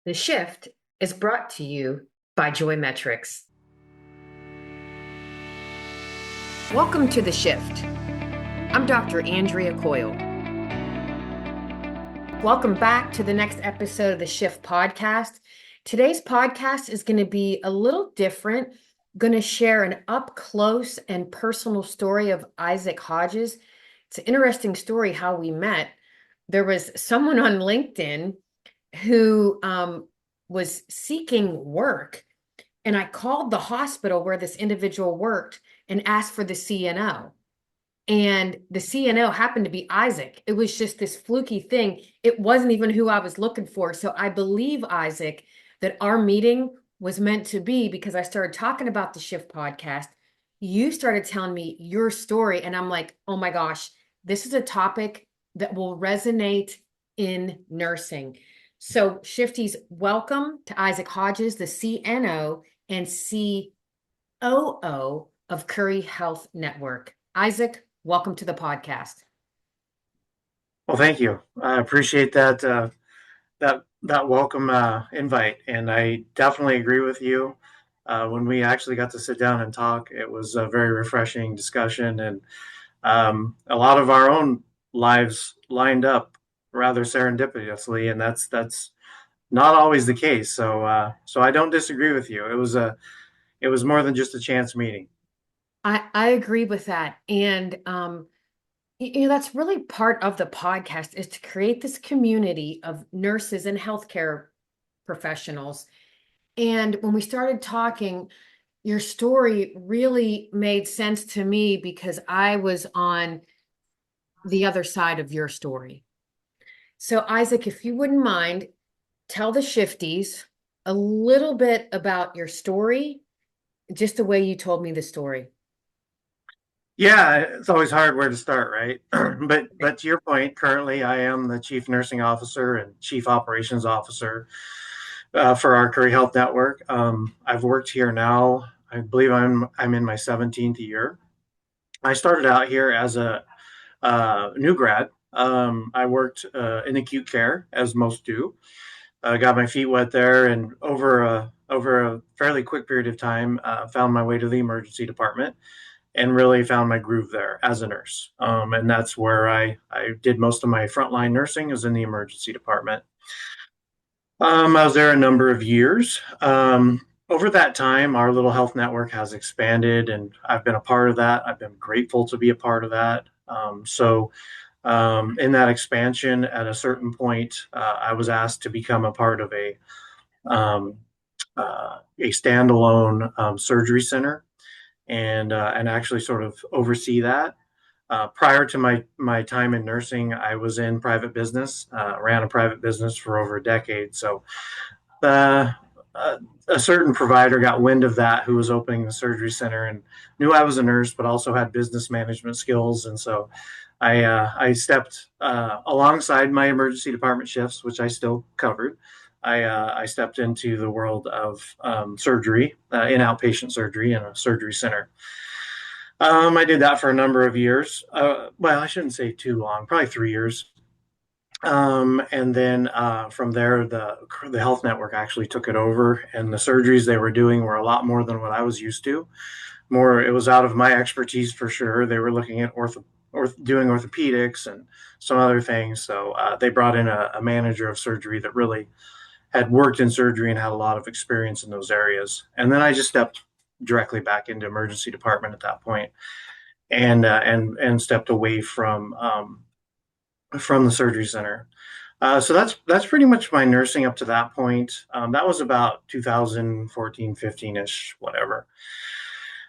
The Shift is brought to you by Joy Metrics. Welcome to The Shift. I'm Dr. Andrea Coyle. Welcome back to the next episode of the Shift podcast. Today's podcast is going to be a little different. I'm going to share an up close and personal story of Isaac Hodges. It's an interesting story how we met. There was someone on LinkedIn who was seeking work. And I called the hospital where this individual worked and asked for the CNO. And the CNO happened to be Isaac. It was just this fluky thing. It wasn't even who I was looking for. So I believe, Isaac, that our meeting was meant to be because I started talking about the Shift podcast. You started telling me your story. And I'm like, oh my gosh, this is a topic that will resonate in nursing. So, Shifties, welcome to Isaac Hodges, the CNO and COO of Curry Health Network. Isaac, welcome to the podcast. Well, thank you. I appreciate that welcome invite, and I definitely agree with you. When we actually got to sit down and talk, it was a very refreshing discussion, and a lot of our own lives lined up rather serendipitously, and that's not always the case. So I don't disagree with you. It was more than just a chance meeting. I agree with that. And that's really part of the podcast is to create this community of nurses and healthcare professionals. And when we started talking, your story really made sense to me because I was on the other side of your story. So, Isaac, if you wouldn't mind, tell the Shifties a little bit about your story, just the way you told me the story. Yeah, it's always hard where to start, right? But to your point, currently I am the chief nursing officer and chief operations officer for our Curry Health Network. I've worked here now. I believe I'm in my 17th year. I started out here as a new grad. I worked in acute care, as most do. Got my feet wet there, and over a fairly quick period of time, found my way to the emergency department and really found my groove there as a nurse. And that's where I did most of my frontline nursing is in the emergency department. I was there a number of years. Over that time, our little health network has expanded, and I've been a part of that. I've been grateful to be a part of that. In that expansion, at a certain point, I was asked to become a part of um, a standalone surgery center and actually sort of oversee that. Prior to my time in nursing, I was in private business, ran a private business for over a decade. So uh, a certain provider got wind of that who was opening the surgery center and knew I was a nurse, but also had business management skills. And so I stepped alongside my emergency department shifts, which I still covered. I stepped into the world of surgery, in outpatient surgery in a surgery center. I did that for a number of years. Well, I shouldn't say too long, probably 3 years. And then from there, the health network actually took it over, and the surgeries they were doing were a lot more than what I was used to. More, it was out of my expertise for sure. They were looking at doing orthopedics and some other things. So they brought in a manager of surgery that really had worked in surgery and had a lot of experience in those areas. And then I just stepped directly back into emergency department at that point, and stepped away from the surgery center. So that's pretty much my nursing up to that point. That was about 2014, 15 ish, whatever.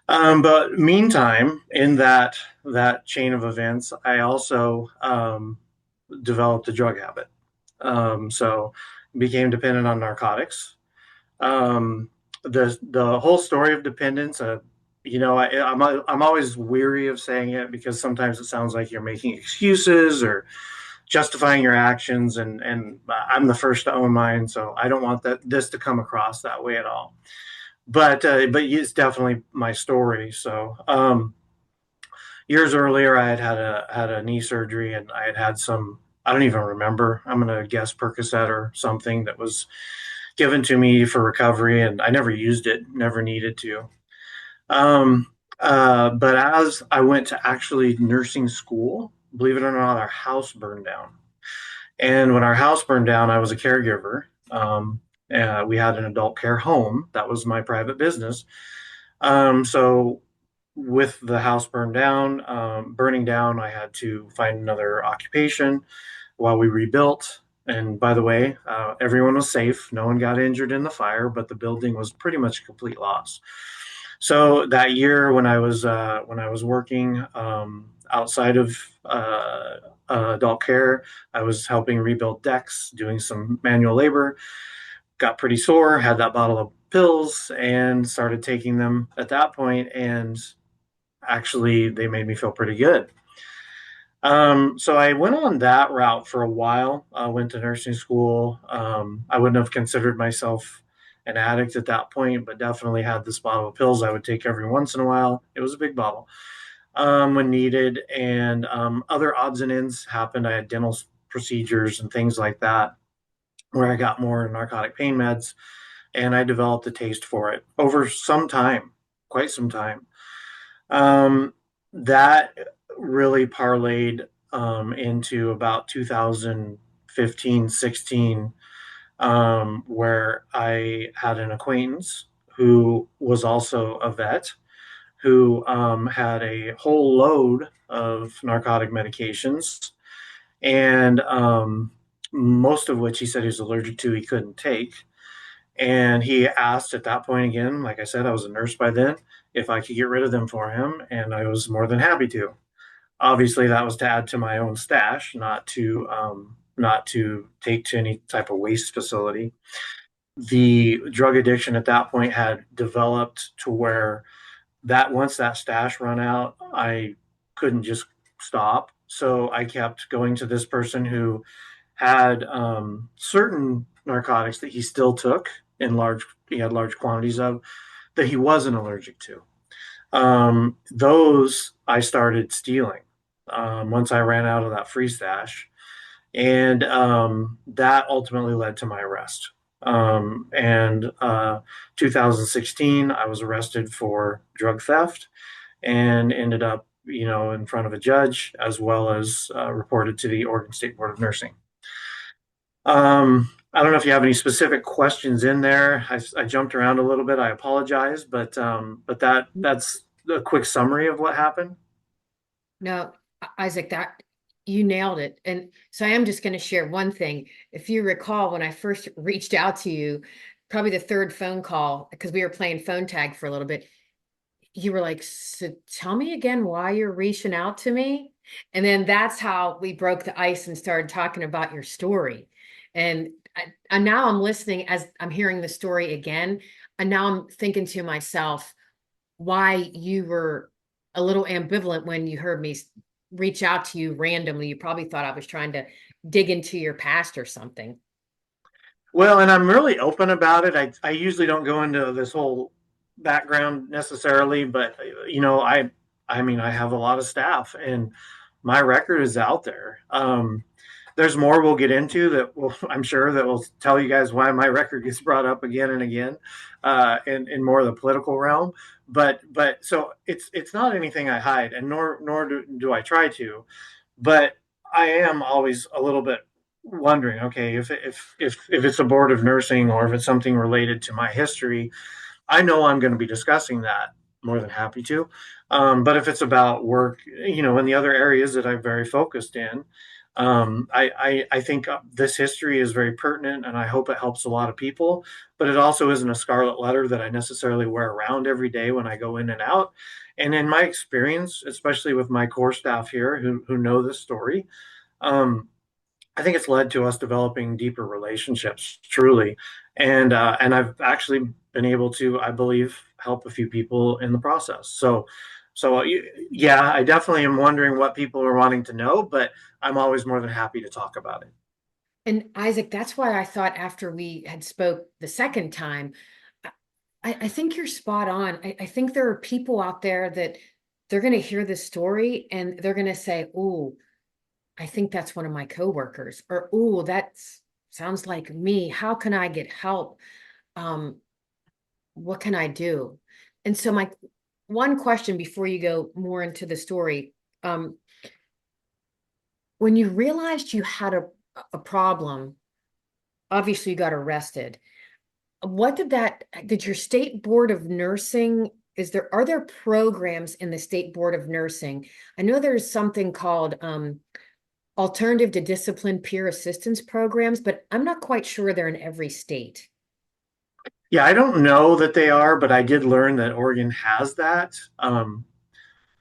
But meantime, in that chain of events, I also developed a drug habit. So became dependent on narcotics. The whole story of dependence, I'm always weary of saying it because sometimes it sounds like you're making excuses or justifying your actions, and I'm the first to own mine, so I don't want this to come across that way at all. But it's definitely my story. So years earlier, I had a knee surgery, and I had some. I don't even remember. I'm gonna guess Percocet or something that was given to me for recovery, and I never used it, never needed to. Um, but as I went to actually nursing school, believe it or not, our house burned down. And when our house burned down, I was a caregiver. We had an adult care home. That was my private business. So with the house burning down, I had to find another occupation while we rebuilt. And by the way, everyone was safe. No one got injured in the fire, but the building was pretty much a complete loss. So that year, when I was working outside of adult care, I was helping rebuild decks, doing some manual labor. Got pretty sore, had that bottle of pills, and started taking them at that point. And actually, they made me feel pretty good. So I went on that route for a while. I went to nursing school. I wouldn't have considered myself an addict at that point, but definitely had this bottle of pills I would take every once in a while. It was a big bottle when needed, and other odds and ends happened. I had dental procedures and things like that where I got more narcotic pain meds, and I developed a taste for it over some time, quite some time. Um, that really parlayed into about 2015, 16, where I had an acquaintance who was also a vet who had a whole load of narcotic medications, and most of which he said he was allergic to, he couldn't take. And he asked at that point again, like I said, I was a nurse by then, if I could get rid of them for him, and I was more than happy to. Obviously, that was to add to my own stash, not to take to any type of waste facility. The drug addiction at that point had developed to where that once that stash run out, I couldn't just stop. So I kept going to this person who had certain narcotics that he still took in large, he had large quantities of that he wasn't allergic to. Those I started stealing once I ran out of that free stash. And that ultimately led to my arrest. And 2016, I was arrested for drug theft and ended up, in front of a judge as well as reported to the Oregon State Board of Nursing. I don't know if you have any specific questions in there. I jumped around a little bit. I apologize, but that's a quick summary of what happened. No, Isaac, that you nailed it. And so I am just going to share one thing. If you recall, when I first reached out to you, probably the third phone call, because we were playing phone tag for a little bit, you were like, so tell me again why you're reaching out to me. And then that's how we broke the ice and started talking about your story. And now I'm listening as I'm hearing the story again. And now I'm thinking to myself, why you were a little ambivalent when you heard me reach out to you randomly. You probably thought I was trying to dig into your past or something. Well, and I'm really open about it. I usually don't go into this whole background necessarily, but I mean I have a lot of staff and my record is out there. There's more we'll get into that will I'm sure that will tell you guys why my record gets brought up again and again in more of the political realm. But so it's not anything I hide, and nor do I try to. But I am always a little bit wondering, okay, if it's a board of nursing or if it's something related to my history, I know I'm going to be discussing that more than happy to. But if it's about work, in the other areas that I'm very focused in, I think this history is very pertinent and I hope it helps a lot of people. But it also isn't a scarlet letter that I necessarily wear around every day when I go in and out. And in my experience, especially with my core staff here who know this story, um, I think it's led to us developing deeper relationships, truly, and I've actually been able to, I believe, help a few people in the process. So yeah, I definitely am wondering what people are wanting to know, but I'm always more than happy to talk about it. And Isaac, that's why I thought after we had spoke the second time, I think you're spot on. I think there are people out there that they're going to hear this story and they're going to say, "Oh, I think that's one of my coworkers," or "Oh, that's sounds like me. How can I get help? Um, what can I do? And so my one question before you go more into the story, um, when you realized you had a problem, obviously you got arrested. What did your state board of nursing, are there programs in the state board of nursing? I know there's something called alternative to discipline peer assistance programs, but I'm not quite sure they're in every state. Yeah, I don't know that they are, but I did learn that Oregon has that.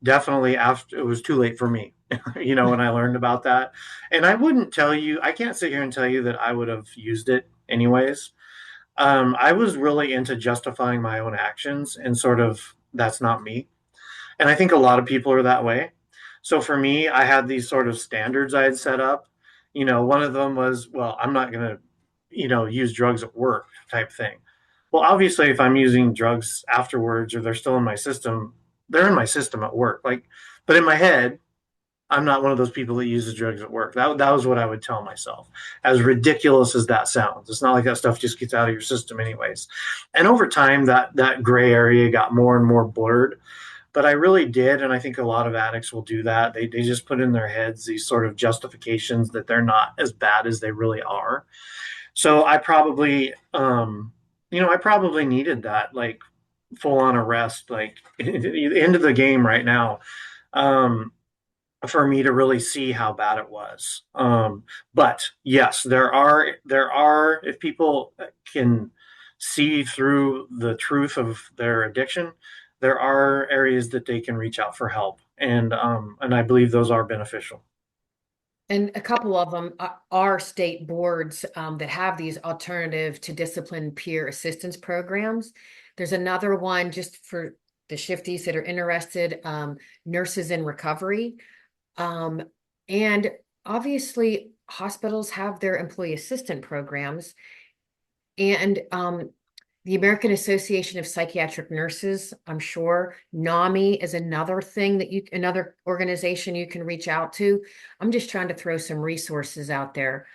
Definitely after it was too late for me, when I learned about that. And I wouldn't tell you, I can't sit here and tell you that I would have used it anyways. I was really into justifying my own actions and sort of that's not me. And I think a lot of people are that way. So for me, I had these sort of standards I had set up. One of them was, well, I'm not going to, use drugs at work type thing. Well, obviously, if I'm using drugs afterwards or they're still in my system, they're in my system at work. Like, but in my head, I'm not one of those people that uses drugs at work. That was what I would tell myself. As ridiculous as that sounds, it's not like that stuff just gets out of your system, anyways. And over time, that gray area got more and more blurred. But I really did, and I think a lot of addicts will do that. They just put in their heads these sort of justifications that they're not as bad as they really are. So I probably needed that like full on arrest, like the end of the game right now. Um, for me to really see how bad it was. But yes, there are if people can see through the truth of their addiction, there are areas that they can reach out for help, and I believe those are beneficial. And a couple of them are state boards that have these alternative to discipline peer assistance programs. There's another one just for the shifties that are interested, Nurses in Recovery. Um, and obviously, hospitals have their employee assistant programs. And the American Association of Psychiatric Nurses, I'm sure. NAMI is another thing another organization you can reach out to. I'm just trying to throw some resources out there.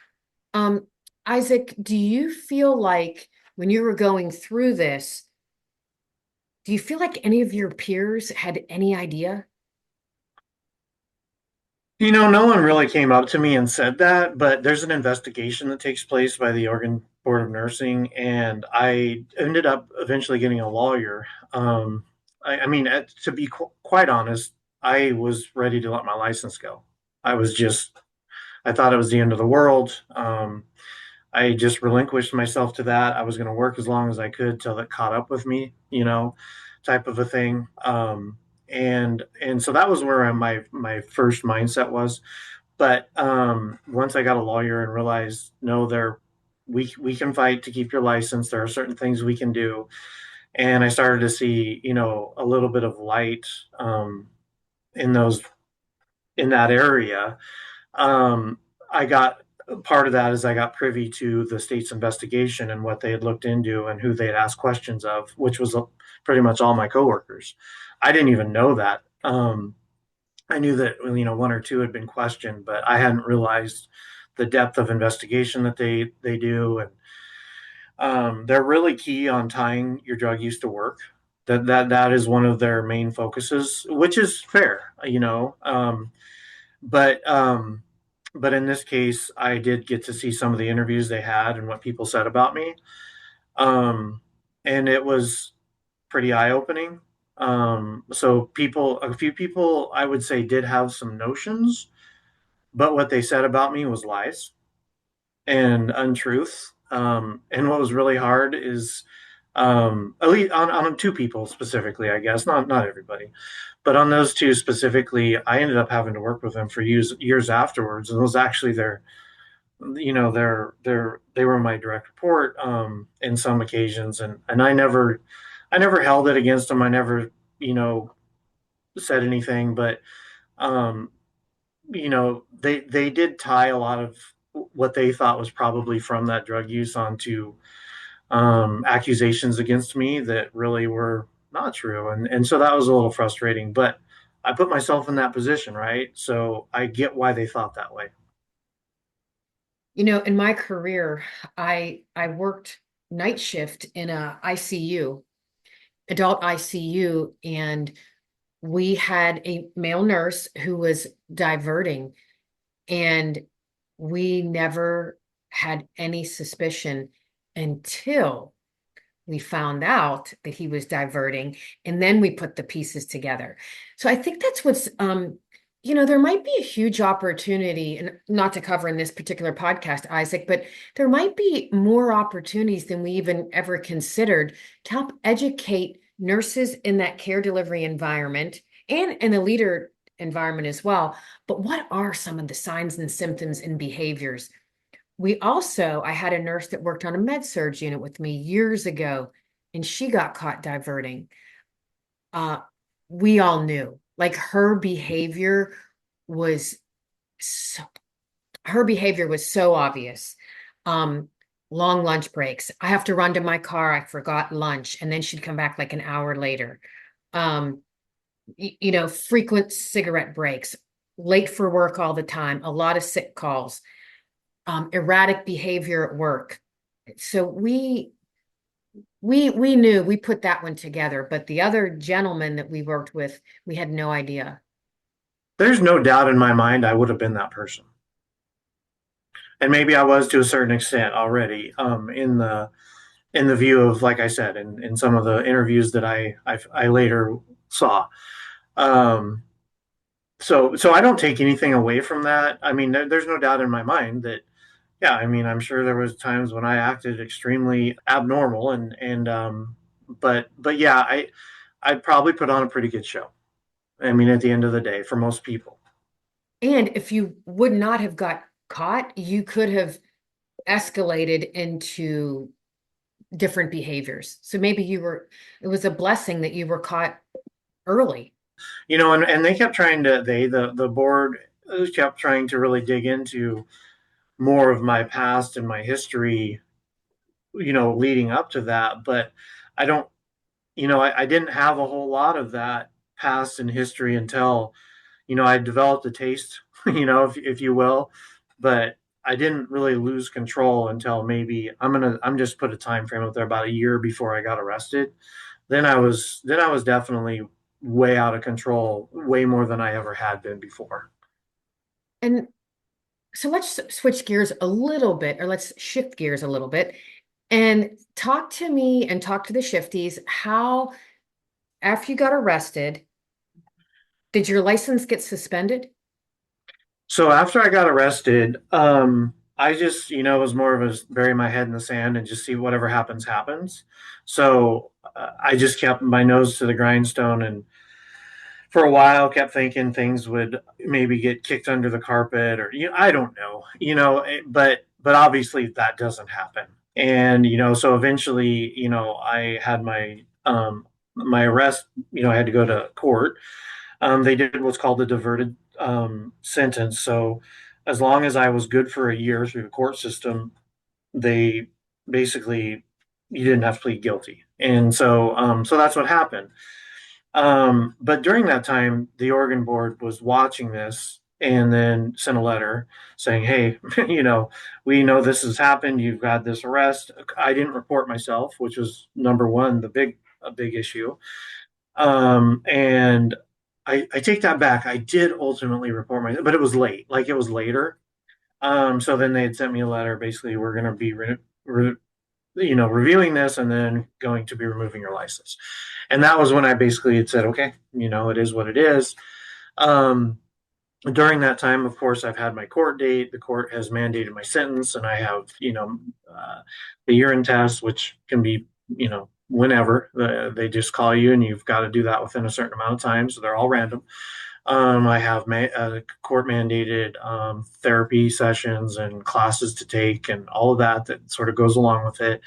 Um, Isaac, do you feel like when you were going through this, do you feel like any of your peers had any idea? No one really came up to me and said that, but there's an investigation that takes place by the Oregon Board of Nursing, and I ended up eventually getting a lawyer. I mean, to be quite honest, I was ready to let my license go. I was just, I thought it was the end of the world. I just relinquished myself to that. I was going to work as long as I could till it caught up with me, type of a thing. And so that was where my first mindset was. But once I got a lawyer and realized, no, we can fight to keep your license. There are certain things we can do, and I started to see, a little bit of light in those in that area. Um, I got Part of that is I got privy to the state's investigation and what they had looked into and who they had asked questions of, which was pretty much all my coworkers. I didn't even know that. I knew that one or two had been questioned, but I hadn't realized the depth of investigation that they do, and they're really key on tying your drug use to work. That is one of their main focuses, which is fair, but but in this case, I did get to see some of the interviews they had and what people said about me, um, and it was pretty eye opening. So a few people, I would say, did have some notions, but what they said about me was lies and untruth. And what was really hard is, at least on two people specifically, I guess, not everybody, but on those two specifically, I ended up having to work with them for years afterwards, and it was actually they were my direct report in some occasions, and I never held it against them. I never said anything, but um, they did tie a lot of what they thought was probably from that drug use onto accusations against me that really were not true, and so that was a little frustrating. But I put myself in that position, right? So I get why they thought that way. In my career, I worked night shift in a ICU, adult ICU, and we had a male nurse who was diverting, and we never had any suspicion until we found out that he was diverting, and then we put the pieces together. So I think that's there might be a huge opportunity, and not to cover in this particular podcast, Isaac, but there might be more opportunities than we even ever considered to help educate nurses in that care delivery environment and in the leader environment as well. But what are some of the signs and symptoms and behaviors? I had a nurse that worked on a med surg unit with me years ago, and she got caught diverting. Uh, we all knew, like was so, her behavior was so obvious. Um, Long lunch breaks. I have to run to my car. I forgot lunch, and then she'd come back like an hour later. Um, Frequent cigarette breaks, late for work all the time, a lot of sick calls, erratic behavior at work. So we knew, we put that one together, but the other gentleman that we worked with, we had no idea. There's no doubt in my mind I would have been that person. And maybe I was to a certain extent already, in the view of, like I said, in some of the interviews that I later saw. Um, so I don't take anything away from that. I mean, there's no doubt in my mind that, yeah, I mean, I'm sure there was times when I acted extremely abnormal, but yeah, I'd probably put on a pretty good show. I mean, at the end of the day, for most people. And if you would not have got caught, you could have escalated into different behaviors. So maybe it was a blessing that you were caught early. And they kept trying to the board kept trying to really dig into more of my past and my history, leading up to that. But I don't, I didn't have a whole lot of that past and history until, I developed a taste, if you will, but I didn't really lose control until maybe I'm just put a time frame up there about a year before I got arrested. Then I was definitely way out of control, way more than I ever had been before. And so let's switch gears a little bit, or let's shift gears a little bit and talk to me and talk to the shifties. How, after you got arrested, did your license get suspended? So after I got arrested, I just, was more of a bury my head in the sand and just see whatever happens, happens. So I just kept my nose to the grindstone and for a while kept thinking things would maybe get kicked under the carpet or, I don't know, but obviously that doesn't happen. And, so eventually, I had my arrest, I had to go to court. They did what's called a diverted sentence. So as long as I was good for a year through the court system, they basically you didn't have to plead guilty. And so that's what happened. But during that time, the Oregon board was watching this and then sent a letter saying, "Hey, we know this has happened. You've got this arrest." I didn't report myself, which was number one, a big issue. And I take that back. I did ultimately report myself, but it was late. Like it was later. So then they had sent me a letter. Basically, we're going to be reviewing this and then going to be removing your license. And that was when I basically had said, okay, it is what it is. Um, During that time, of course, I've had my court date. The court has mandated my sentence, and I have, the urine test, which can be, whenever they just call you, and you've got to do that within a certain amount of time. So they're all random. I have court mandated therapy sessions and classes to take, and all of that sort of goes along with it.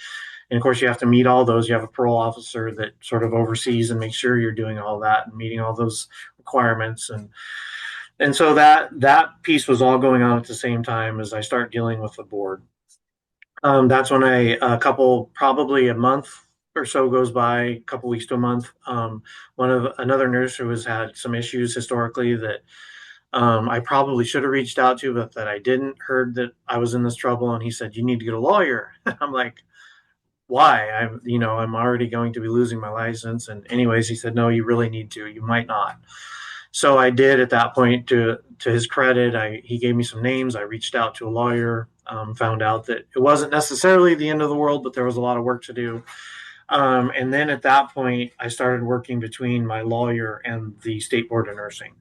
And of course, you have to meet all those. You have a parole officer that sort of oversees and makes sure you're doing all that and meeting all those requirements. And so that piece was all going on at the same time as I start dealing with the board. That's when a couple, probably a month or so goes by, a couple weeks to a month. Another nurse who has had some issues historically that I probably should have reached out to, but that I didn't. Heard that I was in this trouble, and he said, "You need to get a lawyer." I'm like, "Why? I'm already going to be losing my license." And anyways, he said, "No, you really need to. You might not." So I did at that point. To his credit, he gave me some names. I reached out to a lawyer, found out that it wasn't necessarily the end of the world, but there was a lot of work to do. And then at that point, I started working between my lawyer and the state board of nursing.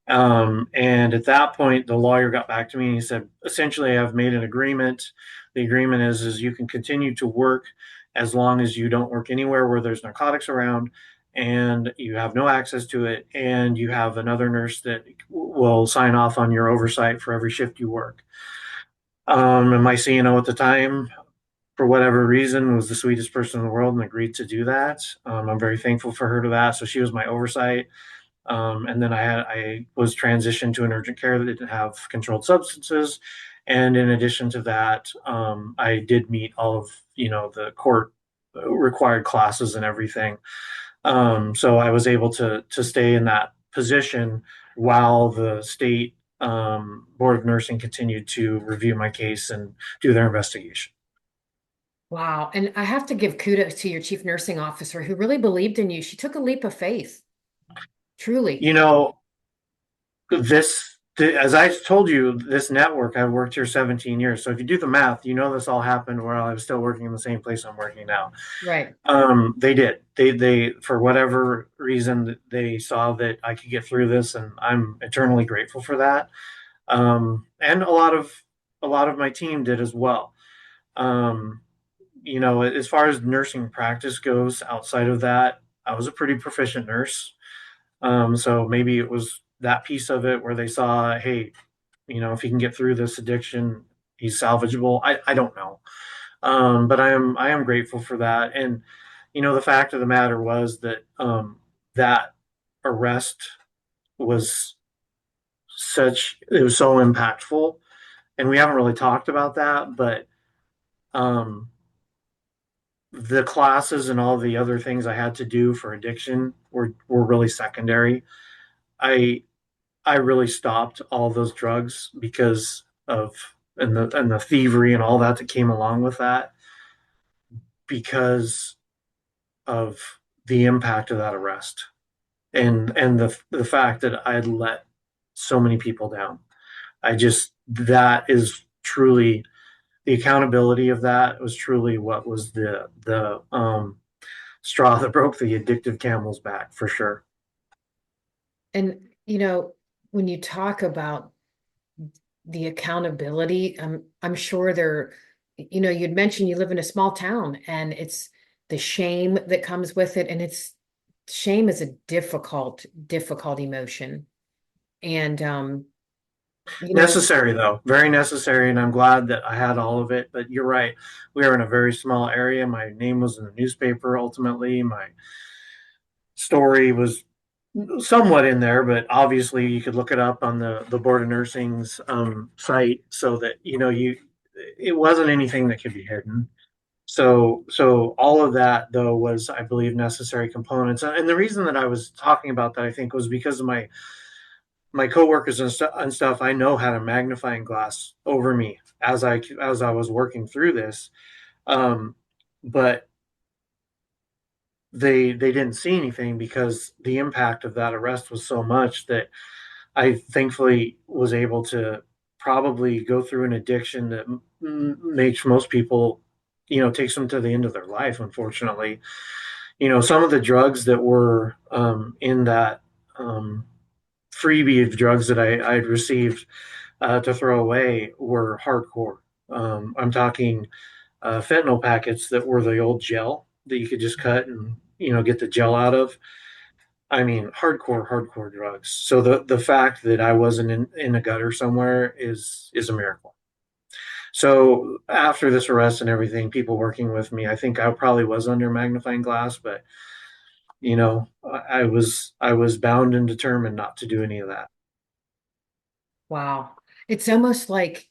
And at that point, the lawyer got back to me and he said, essentially, I've made an agreement. The agreement is you can continue to work as long as you don't work anywhere where there's narcotics around and you have no access to it, and you have another nurse that will sign off on your oversight for every shift you work. And my CNO at the time, for whatever reason, was the sweetest person in the world and agreed to do that. I'm very thankful for her to that. So she was my oversight. And then I was transitioned to an urgent care that didn't have controlled substances. And in addition to that, I did meet all of the court required classes and everything. So I was able to stay in that position while the state board of nursing continued to review my case and do their investigation. Wow. And I have to give kudos to your chief nursing officer who really believed in you. She took a leap of faith, truly. You know, as I told you, this network, I've worked here 17 years. So if you do the math, this all happened while I was still working in the same place I'm working now. Right. They did. They for whatever reason they saw that I could get through this, and I'm eternally grateful for that. And a lot of my team did as well. Um, as far as nursing practice goes, outside of that, I was a pretty proficient nurse. So maybe it was that piece of it where they saw, hey, if he can get through this addiction, he's salvageable. I don't know. But I am grateful for that. And the fact of the matter was that that arrest was it was so impactful, and we haven't really talked about that, but um, the classes and all the other things I had to do for addiction were really secondary. I I really stopped all those drugs because of and the thievery and all that came along with that, because of the impact of that arrest, and the fact that I had let so many people down. That is truly the accountability of that was truly what was the straw that broke the addictive camel's back for sure. And, when you talk about the accountability, I'm sure you'd mentioned you live in a small town and it's the shame that comes with it. And shame is a difficult emotion. And, you know, Necessary though, very necessary, and I'm glad that I had all of it. But you're right, we are in a very small area. My name was in the newspaper. Ultimately, my story was somewhat in there, but obviously you could look it up on the board of nursing's site, so that you it wasn't anything that could be hidden. So all of that though was, I believe, necessary components. And the reason that I was talking about that, I think, was because of my coworkers and stuff. I know had a magnifying glass over me as I was working through this, um, but they didn't see anything because the impact of that arrest was so much that I thankfully was able to probably go through an addiction that makes most people, takes them to the end of their life. Unfortunately, some of the drugs that were in that freebie of drugs that I'd received to throw away were hardcore. I'm talking fentanyl packets that were the old gel that you could just cut and get the gel out of. I mean, hardcore drugs. So the fact that I wasn't in a gutter somewhere is a miracle. So after this arrest and everything, people working with me, I think I probably was under magnifying glass, but I was bound and determined not to do any of that. wow. It's almost like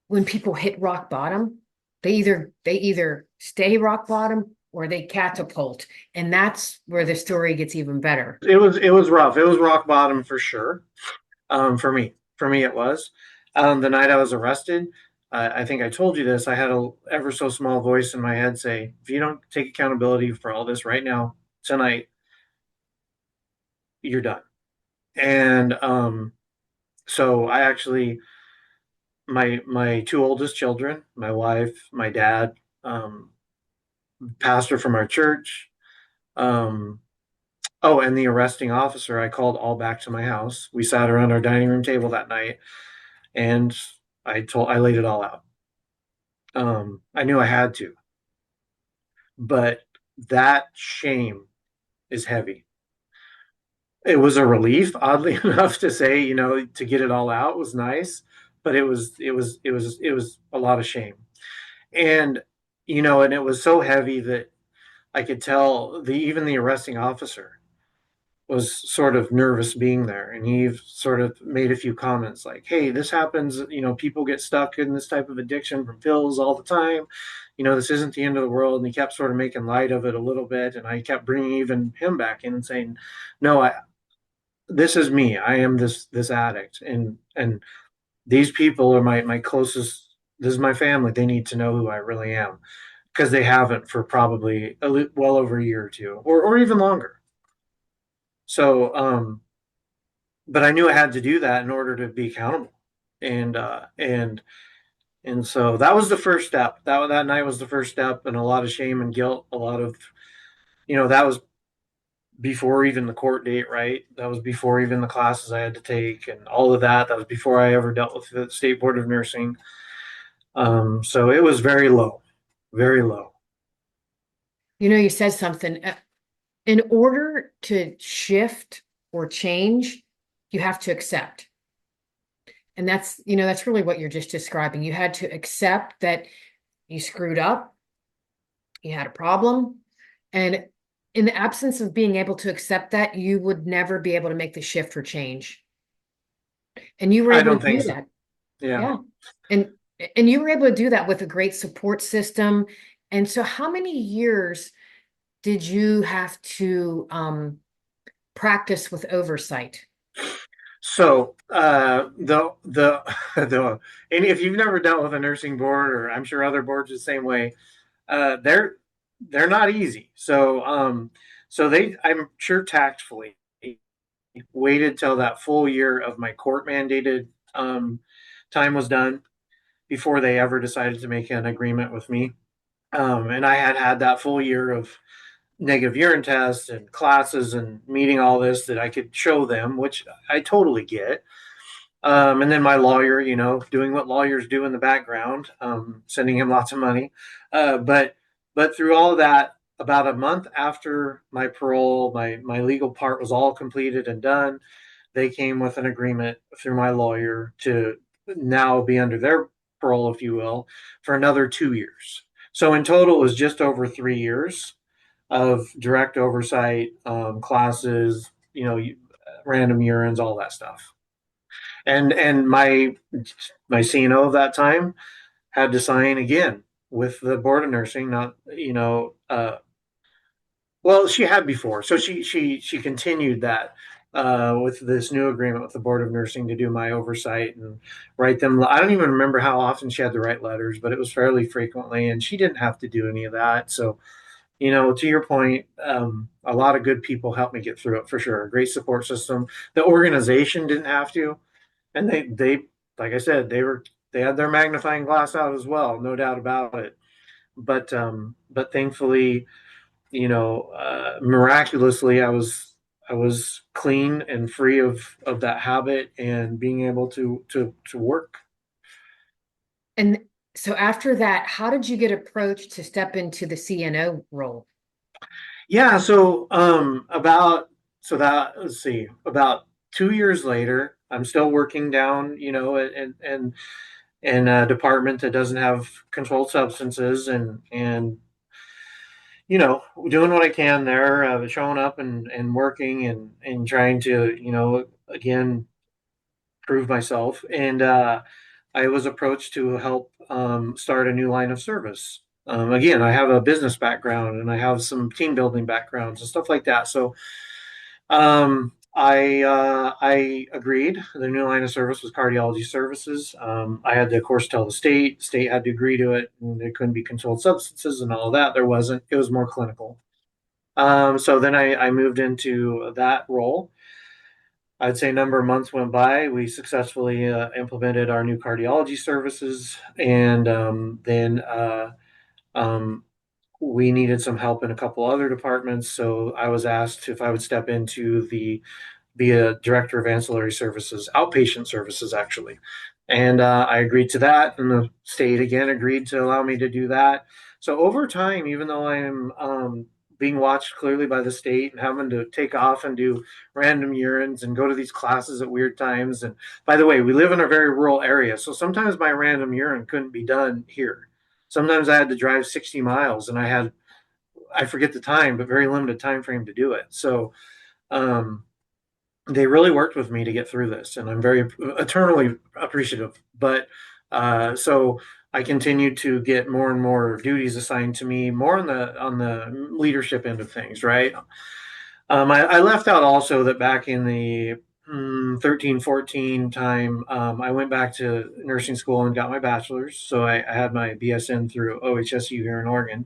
when people hit rock bottom, they either stay rock bottom or they catapult. And that's where the story gets even better. It was rough. It was rock bottom for sure. For me, it was. The night I was arrested, I think I told you this. I had a ever so small voice in my head say, "If you don't take accountability for all this right now, tonight, you're done." And so I actually, my two oldest children, my wife, my dad, um, pastor from our church, um, oh, and the arresting officer, I called all back to my house. We sat around our dining room table that night, and I laid it all out. I knew I had to, but that shame is heavy. It was a relief, oddly enough, to say, to get it all out was nice, but it was a lot of shame. And, and it was so heavy that I could tell even the arresting officer was sort of nervous being there. And he sort of made a few comments like, "Hey, this happens, people get stuck in this type of addiction from pills all the time. This isn't the end of the world." And he kept sort of making light of it a little bit. And I kept bringing even him back in and saying, "No, this is me. I am this addict. And these people are my closest. This is my family. They need to know who I really am." Because they haven't for probably well over a year or two, or even longer. So, but I knew I had to do that in order to be accountable. And so that was the first step. That night was the first step, and a lot of shame and guilt. A lot of, that was before even the court date, right? That was before even the classes I had to take and all of that. That was before I ever dealt with the state board of nursing. So it was very low, very low. You said something. In order to shift or change, you have to accept. And that's really what you're just describing. You had to accept that you screwed up, you had a problem, and in the absence of being able to accept that, you would never be able to make the shift or change. And you were I able don't to think do so. that. Yeah. Yeah. And and you were able to do that with a great support system. And so how many years did you have to practice with oversight? So the the and if you've never dealt with a nursing board, or I'm sure other boards the same way, they're not easy. So they, I'm sure, tactfully waited till that full year of my court mandated time was done before they ever decided to make an agreement with me. And I had that full year of negative urine tests and classes and meeting all this that I could show them, which I totally get. And then my lawyer, doing what lawyers do in the background, sending him lots of money. But through all of that, about a month after my parole, my legal part was all completed and done. They came with an agreement through my lawyer to now be under their parole, if you will, for another 2 years. So in total, it was just over 3 years of direct oversight, classes, random urines, all that stuff. And my CNO of that time had to sign again with the board of nursing. Not, well, she had before, so she continued that with this new agreement with the board of nursing to do my oversight and write them. I don't even remember how often she had to write letters, but it was fairly frequently, and she didn't have to do any of that. So, to your point, a lot of good people helped me get through it for sure. A great support system. The organization didn't have to, and they like I said, they had their magnifying glass out as well, no doubt about it. But thankfully, miraculously, I was clean and free of that habit and being able to work. And so after that, how did you get approached to step into the CNO role? Yeah, let's see, about 2 years later, I'm still working down, in a department that doesn't have controlled substances, and doing what I can there, showing up and working and trying to, again, prove myself. And I was approached to help start a new line of service Again, I have a business background and I have some team building backgrounds and stuff like that. So I agreed. The new line of service was cardiology services. I had to, of course, tell the state. State had to agree to it, and it couldn't be controlled substances and all of that. There wasn't. It was more clinical. So then I moved into that role. I'd say a number of months went by. We successfully implemented our new cardiology services, and then um, we needed some help in a couple other departments. So I was asked if I would step into the be a director of ancillary services, outpatient services, actually. And I agreed to that, and the state again agreed to allow me to do that. So over time, even though I am being watched clearly by the state and having to take off and do random urines and go to these classes at weird times. And by the way, we live in a very rural area, so sometimes my random urine couldn't be done here. Sometimes I had to drive 60 miles, and I forget the time, but very limited time frame to do it. So um, they really worked with me to get through this, and I'm very eternally appreciative. But so I continued to get more and more duties assigned to me, more on the leadership end of things, right? I left out also that back in the 13, 14 time, I went back to nursing school and got my bachelor's. So I had my BSN through OHSU here in Oregon.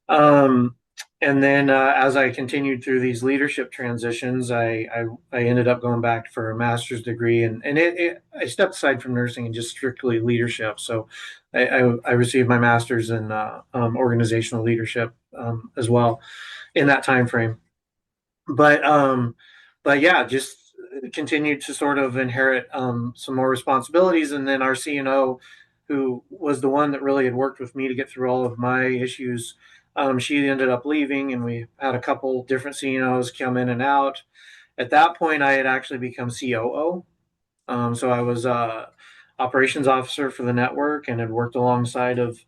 Um, and then as I continued through these leadership transitions, I ended up going back for a master's degree, and I stepped aside from nursing and just strictly leadership. So I received my master's in organizational leadership as well in that time frame. But but yeah, just continued to sort of inherit some more responsibilities, and then our CNO, who was the one that really had worked with me to get through all of my issues, she ended up leaving, and we had a couple different CNOs come in and out. At that point, I had actually become COO, so I was operations officer for the network and had worked alongside of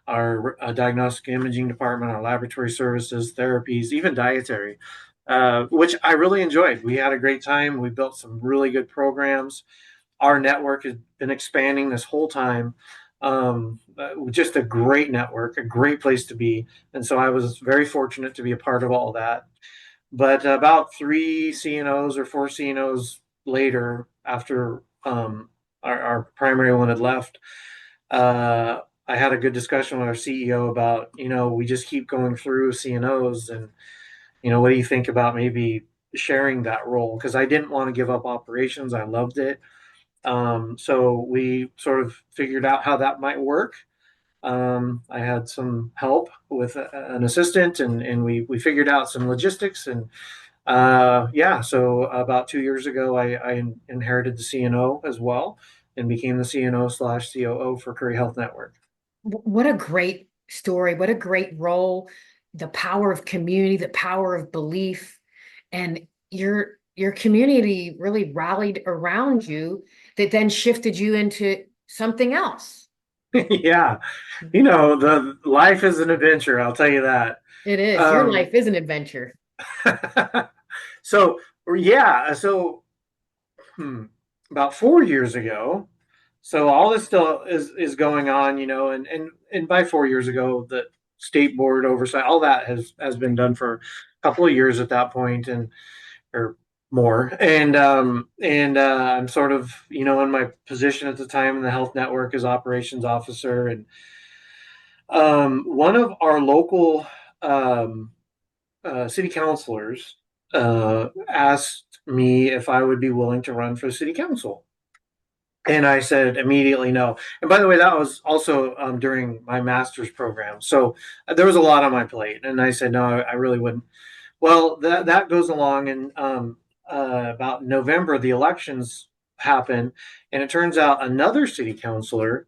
our diagnostic imaging department, our laboratory services, therapies, even dietary, which I really enjoyed. We had a great time. We built some really good programs. Our network has been expanding this whole time. Just a great network, a great place to be. And so I was very fortunate to be a part of all that. But about three CNOs or four CNOs later, after our primary one had left, I had a good discussion with our CEO about, we just keep going through CNOs, and, what do you think about maybe sharing that role? Because I didn't want to give up operations. I loved it. So we sort of figured out how that might work. I had some help with an assistant, and we figured out some logistics. And yeah, so about 2 years ago, I inherited the CNO as well and became the CNO/COO for Curry Health Network. What a great story. What a great role. The power of community, the power of belief, and your community really rallied around you that then shifted you into something else. Yeah, the life is an adventure. I'll tell you that. It is. Your Um, life is an adventure. so yeah, so hmm, about 4 years ago. So all this still is going on, and by 4 years ago, the state board oversight, all that has been done for a couple of years at that point, and or more. And I'm sort of, in my position at the time in the health network as operations officer, and one of our local um, city councilors asked me if I would be willing to run for city council. And I said immediately no. And by the way, that was also during my master's program. So there was a lot on my plate. And I said, no, I really wouldn't. Well, that goes along. And about November, the elections happen. And it turns out another city councilor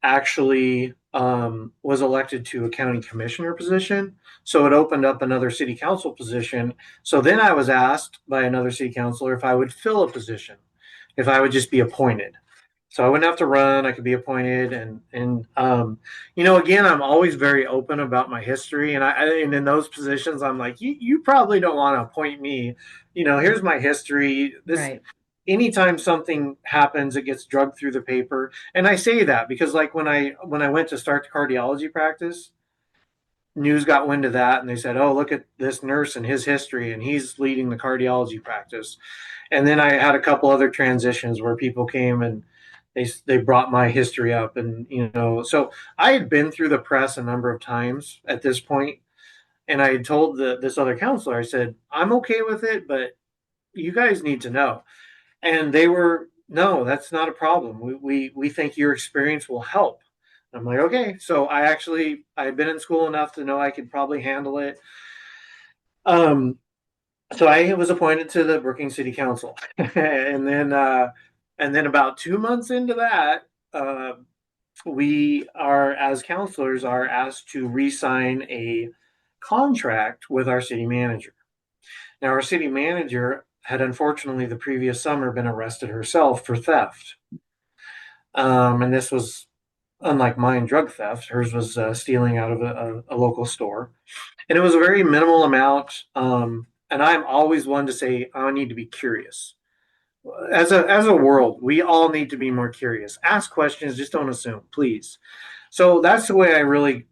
actually was elected to a county commissioner position. So it opened up another city council position. So then I was asked by another city councilor if I would fill a position, if I would just be appointed. So I wouldn't have to run. I could be appointed, and again, I'm always very open about my history, and in those positions, I'm like, you probably don't want to appoint me. Here's my history. This Right. anytime something happens, it gets drugged through the paper, and I say that because like when I went to start the cardiology practice, news got wind of that, and they said, "Oh, look at this nurse and his history, and he's leading the cardiology practice." And then I had a couple other transitions where people came and they brought my history up, and so I had been through the press a number of times at this point, and I had told this other counselor, I said, "I'm okay with it, but you guys need to know." And they were, "No, that's not a problem. We think your experience will help." I'm like, okay. So I had been in school enough to know I could probably handle it. Um, so I was appointed to the Brookings City Council, and then about 2 months into that, uh, we are as counselors are asked to re-sign a contract with our city manager. Now, our city manager had unfortunately the previous summer been arrested herself for theft. And this was unlike mine, drug theft. Hers was stealing out of a local store. And it was a very minimal amount. And I'm always one to say, I need to be curious. As a world, we all need to be more curious. Ask questions, just don't assume, please. So that's the way I really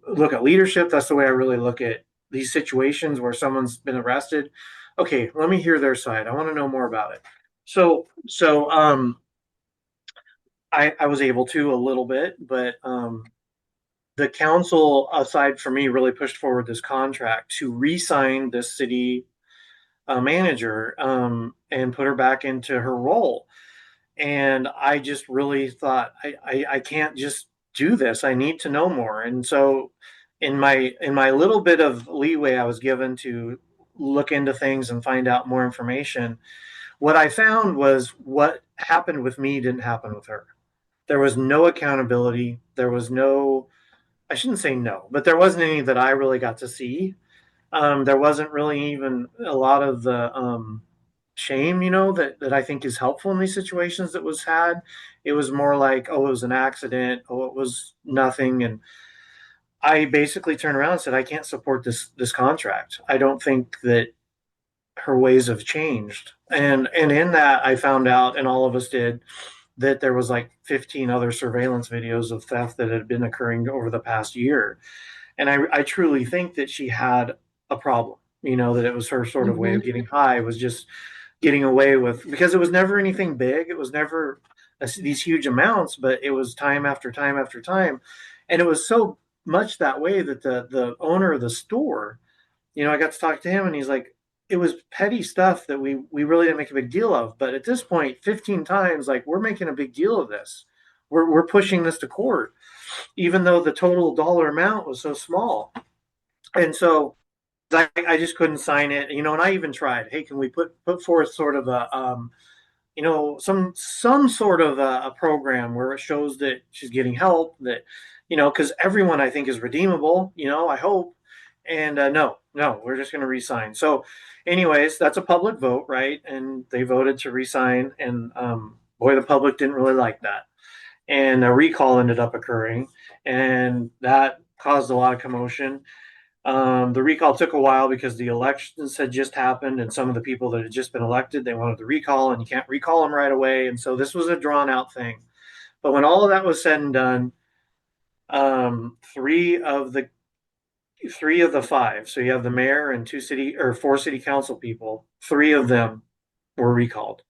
look at leadership. That's the way I really look at these situations where someone's been arrested. Okay, let me hear their side. I want to know more about it. So I was able to a little bit, but the council, aside from me, really pushed forward this contract to re-sign this city manager and put her back into her role. And I just really thought I can't just do this. I need to know more. And so in my little bit of leeway I was given to look into things and find out more information, what I found was what happened with me didn't happen with her. There was no accountability. There was no, I shouldn't say no, but there wasn't any that I really got to see. There wasn't really even a lot of the shame, that I think is helpful in these situations that was had. It was more like, oh, it was an accident. Oh, it was nothing. And I basically turned around and said, I can't support this contract. I don't think that her ways have changed. And in that, I found out, and all of us did, that there was like 15 other surveillance videos of theft that had been occurring over the past year. And I truly think that she had a problem, that it was her sort of way of Mhm. getting high, was just getting away with, because it was never anything big. It was never these huge amounts, but it was time after time after time. And it was so much that way that the owner of the store, I got to talk to him, and he's like, it was petty stuff that we really didn't make a big deal of. But at this point, 15 times, like, we're making a big deal of this. We're pushing this to court, even though the total dollar amount was so small. And so I just couldn't sign it, and I even tried, hey, can we put forth sort of a some sort of a program where it shows that she's getting help, that because everyone I think is redeemable, I hope. And no, we're just going to resign. So anyways, that's a public vote, right? And they voted to resign, and boy, the public didn't really like that, and a recall ended up occurring, and that caused a lot of commotion. The recall took a while because the elections had just happened, and some of the people that had just been elected, they wanted the recall, and you can't recall them right away. And so this was a drawn out thing. But when all of that was said and done, three of the five, so you have the mayor and four city council people, three of them were recalled.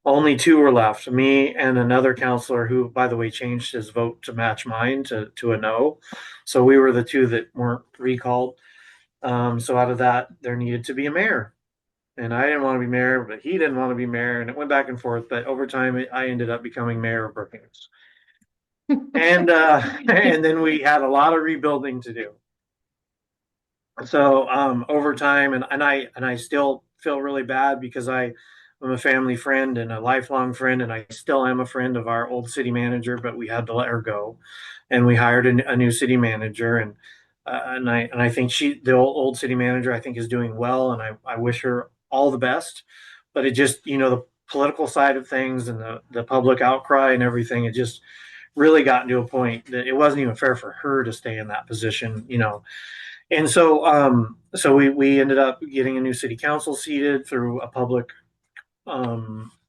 Only two were left, me and another counselor who, by the way, changed his vote to match mine to a no. So we were the two that weren't recalled. So out of that, there needed to be a mayor. And I didn't want to be mayor, but he didn't want to be mayor. And it went back and forth. But over time, I ended up becoming mayor of Brookings. And and then we had a lot of rebuilding to do. So over time, and I still feel really bad because I'm a family friend and a lifelong friend, and I still am a friend of our old city manager, but we had to let her go, and we hired a new city manager, and I think the old city manager, I think, is doing well, and I wish her all the best. But it just, the political side of things and the public outcry and everything, it just really gotten to a point that it wasn't even fair for her to stay in that position. And so we ended up getting a new city council seated through a public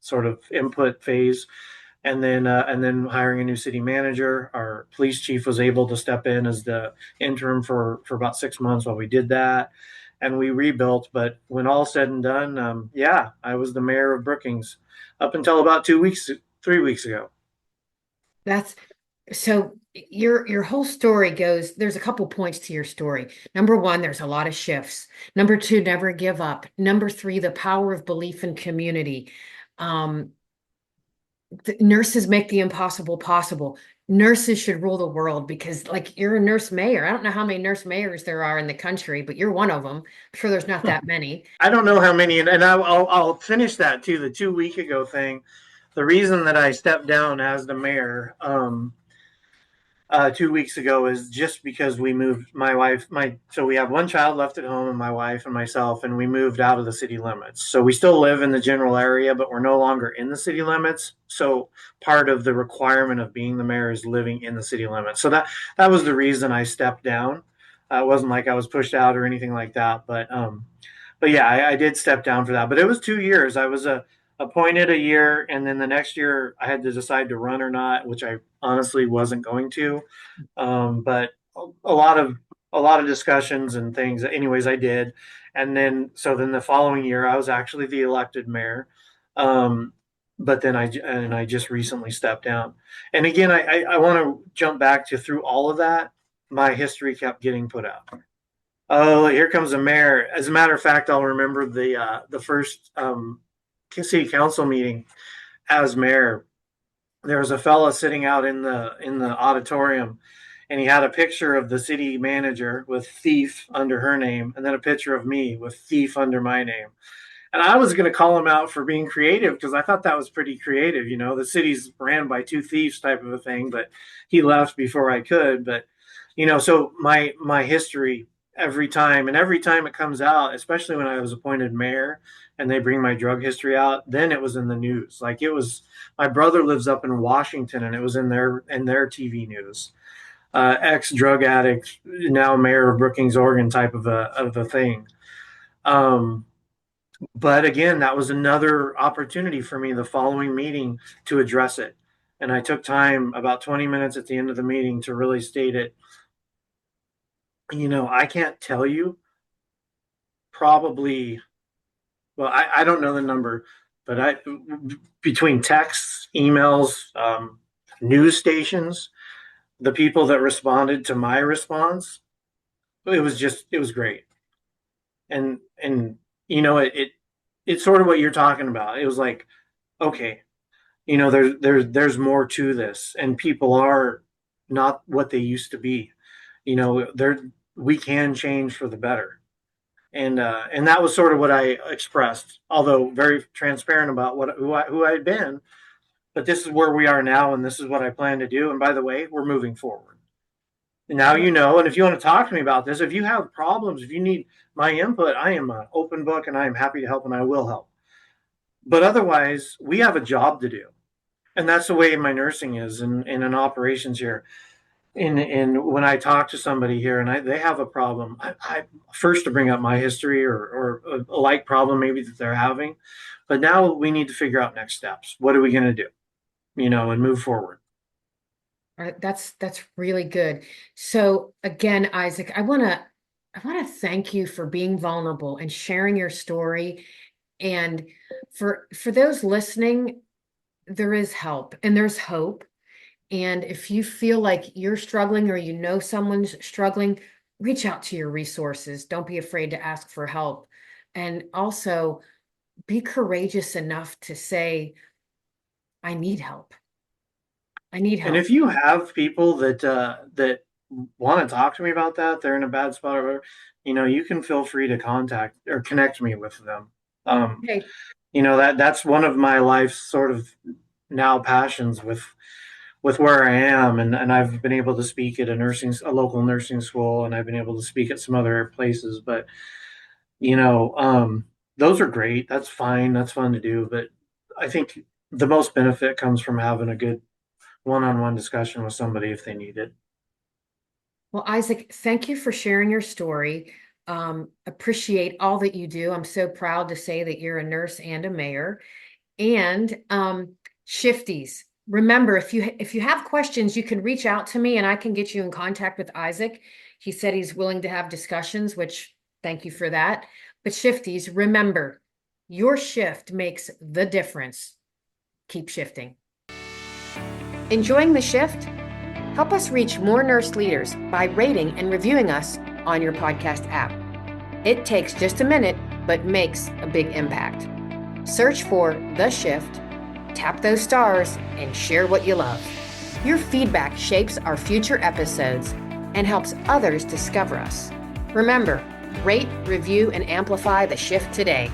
sort of input phase. and then hiring a new city manager. Our police chief was able to step in as the interim for about 6 months while we did that, and we rebuilt. But when all said and done, yeah, I was the mayor of Brookings up until about 2 weeks, 3 weeks ago. That's so your whole story goes, there's a couple points to your story. Number one, there's a lot of shifts. Number two, never give up. Number three, the power of belief in community. Um, the nurses make the impossible possible. Nurses should rule the world because, like, you're a nurse mayor. I don't know how many nurse mayors there are in the country, but you're one of them. I'm sure there's not that many. I don't know how many, and I'll finish that too. The 2 week ago thing. The reason that I stepped down as the mayor, 2 weeks ago is just because we moved my wife, so we have one child left at home and my wife and myself, and we moved out of the city limits. So we still live in the general area, but we're no longer in the city limits. So part of the requirement of being the mayor is living in the city limits. So that was the reason I stepped down. It wasn't like I was pushed out or anything like that, but yeah, I did step down for that. But it was 2 years. I was appointed a year, and then the next year I had to decide to run or not, which I honestly wasn't going to. But a lot of a lot of discussions and things. Anyways, I did, and then the following year I was actually the elected mayor. Um, but then I just recently stepped down. And again, I want to jump back to through all of that. My history kept geting put out. Oh, here comes the mayor. As a matter of fact, I'll remember the first city council meeting as mayor. There was a fella sitting out in the auditorium, and he had a picture of the city manager with thief under her name, and then a picture of me with thief under my name. And I was going to call him out for being creative because I thought that was pretty creative. The city's ran by two thieves type of a thing, but he left before I could. But so my history every time it comes out, especially when I was appointed mayor and they bring my drug history out, then it was in the news. Like it was, my brother lives up in Washington, and it was in their TV news. Ex drug addict, now mayor of Brookings, Oregon, type of a thing. Um, but again, that was another opportunity for me the following meeting to address it. And I took time, about 20 minutes at the end of the meeting, to really state it. I can't tell you, probably, well, I don't know the number, but between texts, emails, news stations, the people that responded to my response, it was great. And it's sort of what you're talking about. It was like, okay, there's more to this, and people are not what they used to be. There we can change for the better. And that was sort of what I expressed, although very transparent about who I had been. But this is where we are now, and this is what I plan to do. And by the way, we're moving forward. And now and if you want to talk to me about this, if you have problems, if you need my input, I am an open book, and I am happy to help, and I will help. But otherwise, we have a job to do, and that's the way my nursing is in an operations here. And when I talk to somebody here and they have a problem, I first to bring up my history or a like problem maybe that they're having. But now we need to figure out next steps. What are we going to do? And move forward. All right, that's really good. So again, Isaac, I want to thank you for being vulnerable and sharing your story. And for those listening, there is help and there's hope. And if you feel like you're struggling or you know someone's struggling, reach out to your resources. Don't be afraid to ask for help. And also be courageous enough to say, I need help. I need And help. if you have people that want to talk to me about that, they're in a bad spot or whatever, you can feel free to contact or connect me with them. Um, Okay. that's one of my life's sort of now passions with where I am, and I've been able to speak at a local nursing school, and I've been able to speak at some other places. But you know, um, those are great. That's fine. That's fun to do. But I think the most benefit comes from having a good one-on-one discussion with somebody if they need it. Well, Isaac, thank you for sharing your story. Appreciate all that you do. I'm so proud to say that you're a nurse and a mayor. And shifties. Remember, if you have questions, you can reach out to me and I can get you in contact with Isaac. He said he's willing to have discussions, which thank you for that. But shifties, remember, your shift makes the difference. Keep shifting. Enjoying the shift? Help us reach more nurse leaders by rating and reviewing us on your podcast app. It takes just a minute, but makes a big impact. Search for The Shift, tap those stars, and share what you love. Your feedback shapes our future episodes and helps others discover us. Remember, rate, review, and amplify The Shift today.